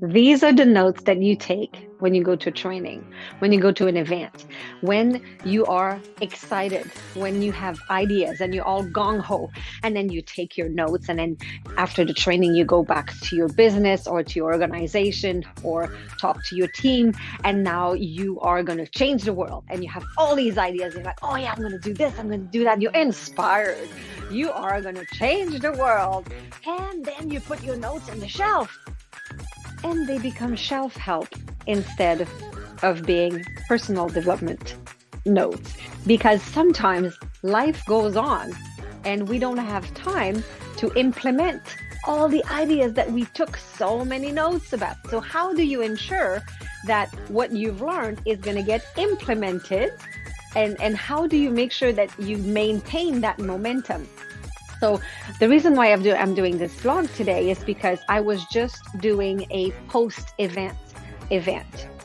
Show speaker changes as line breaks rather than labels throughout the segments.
These are the notes that you take when you go to training, when you go to an event, when you are excited, when you have ideas and you're all gung ho, and then you take your notes. And then after the training, you go back to your business or to your organization or talk to your team. And now you are going to change the world and you have all these ideas. You're like, oh, yeah, I'm going to do this, I'm going to do that. You're inspired. You are going to change the world. And then you put your notes on the shelf and they become shelf help instead of being personal development notes. Because sometimes life goes on and we don't have time to implement all the ideas that we took so many notes about. So how do you ensure that what you've learned is going to get implemented? And how do you make sure that you maintain that momentum? So the reason why I'm doing this vlog today is because I was just doing a post-event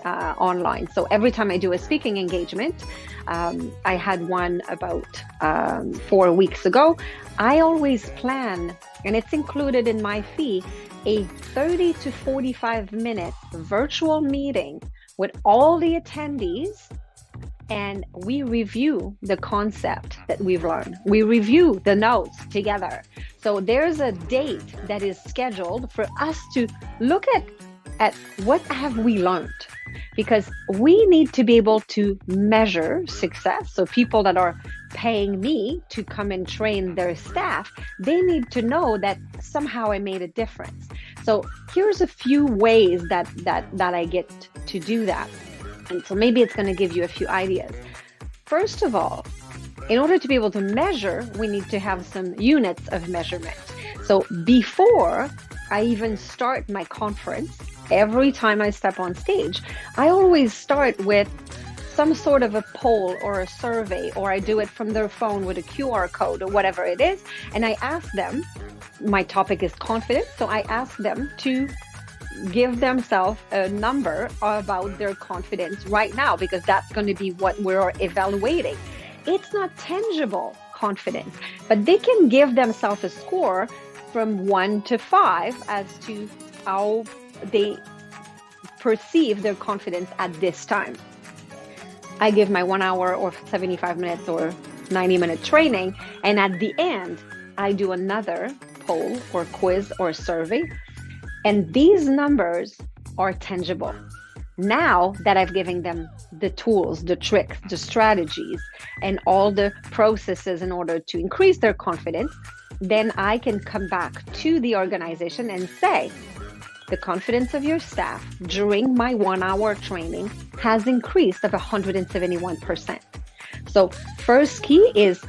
online. So every time I do a speaking engagement, I had one about 4 weeks ago. I always plan, and it's included in my fee, a 30 to 45 minute virtual meeting with all the attendees. And we review the concept that we've learned. We review the notes together. So there's a date that is scheduled for us to look at what have we learned, because we need to be able to measure success. So people that are paying me to come and train their staff, they need to know that somehow I made a difference. So here's a few ways that I get to do that. And so maybe it's going to give you a few ideas. First of all, in order to be able to measure, we need to have some units of measurement. So before I even start my conference, every time I step on stage, I always start with some sort of a poll or a survey, or I do it from their phone with a QR code or whatever it is. And I ask them, my topic is confidence, so I ask them to give themselves a number about their confidence right now, because that's going to be what we're evaluating. It's not tangible confidence, but they can give themselves a score from 1 to 5 as to how they perceive their confidence at this time. I give my 1 hour or 75 minutes or 90-minute training, and at the end, I do another poll or quiz or survey. And these numbers are tangible. Now that I've given them the tools, the tricks, the strategies, and all the processes in order to increase their confidence, then I can come back to the organization and say, the confidence of your staff during my 1 hour training has increased of 171%. So first key is,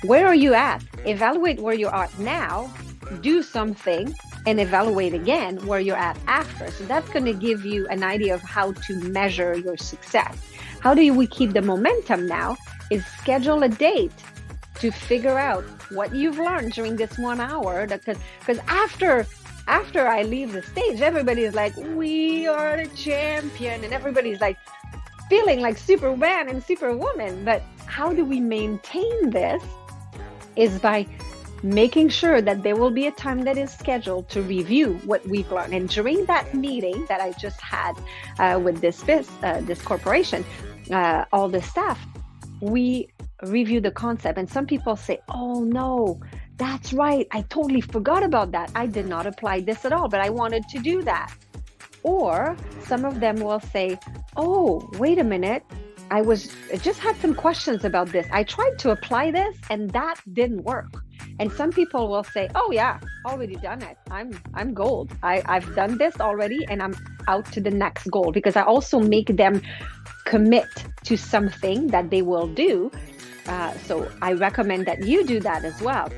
where are you at? Evaluate where you are now, do something, and evaluate again where you're at after. So that's going to give you an idea of how to measure your success. How do we keep the momentum now is schedule a date to figure out what you've learned during this 1 hour. Because after I leave the stage, everybody is like, we are the champion. And everybody's like feeling like Superman and Superwoman. But how do we maintain this is by making sure that there will be a time that is scheduled to review what we've learned. And during that meeting that I just had with this corporation, all the staff, we review the concept. And some people say, oh no, that's right, I totally forgot about that. I did not apply this at all, but I wanted to do that. Or some of them will say, oh, wait a minute, I just had some questions about this. I tried to apply this and that didn't work. And some people will say, oh yeah, already done it. I'm gold. I've done this already and I'm out to the next goal, because I also make them commit to something that they will do. So I recommend that you do that as well.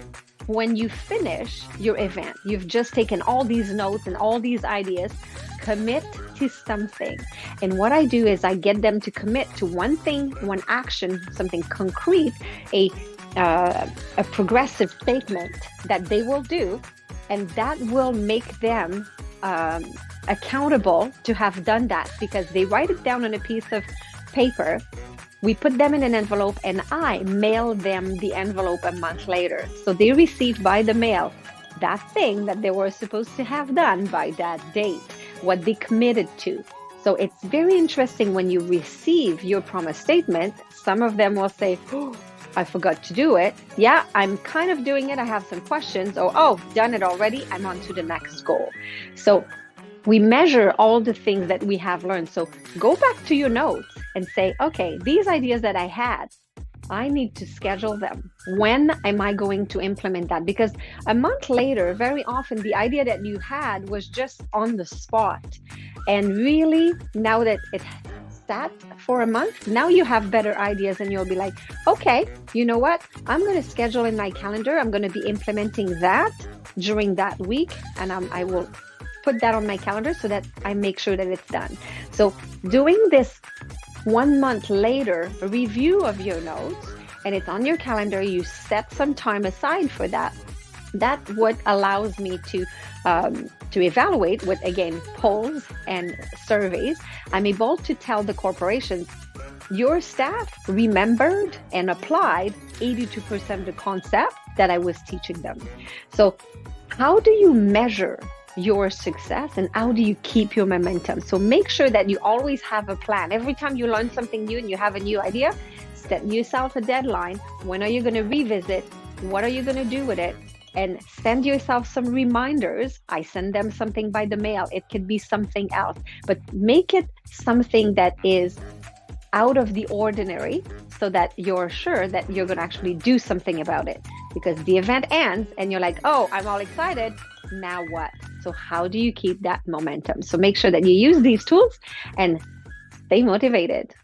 When you finish your event, you've just taken all these notes and all these ideas, commit to something. And what I do is I get them to commit to one thing, one action, something concrete, a progressive statement that they will do, and that will make them accountable to have done that, because they write it down on a piece of paper. We put them in an envelope and I mail them the envelope a month later. So they received by the mail that thing that they were supposed to have done by that date. what they committed to. So it's very interesting when you receive your promise statement. Some of them will say, oh, I forgot to do it. Yeah, I'm kind of doing it. I have some questions. Or, oh, done it already. I'm on to the next goal. So we measure all the things that we have learned. So go back to your notes and say, okay, these ideas that I had, I need to schedule them. When am I going to implement that? Because a month later, very often the idea that you had was just on the spot. And really, now that it sat for a month, now you have better ideas and you'll be like, okay, you know what? I'm going to schedule in my calendar. I'm going to be implementing that during that week. And I will put that on my calendar so that I make sure that it's done. So doing this 1 month later, a review of your notes, and it's on your calendar, you set some time aside for that. That's what allows me to evaluate with, again, polls and surveys. I'm able to tell the corporations, your staff remembered and applied 82% of the concept that I was teaching them. So how do you measure your success and how do you keep your momentum? So make sure that you always have a plan. Every time you learn something new and you have a new idea, set yourself a deadline. When are you going to revisit? What are you going to do with it? And send yourself some reminders. I send them something by the mail. It could be something else, but make it something that is out of the ordinary so that you're sure that you're going to actually do something about it. Because the event ends and you're like, oh, I'm all excited. Now what? So how do you keep that momentum? So make sure that you use these tools and stay motivated.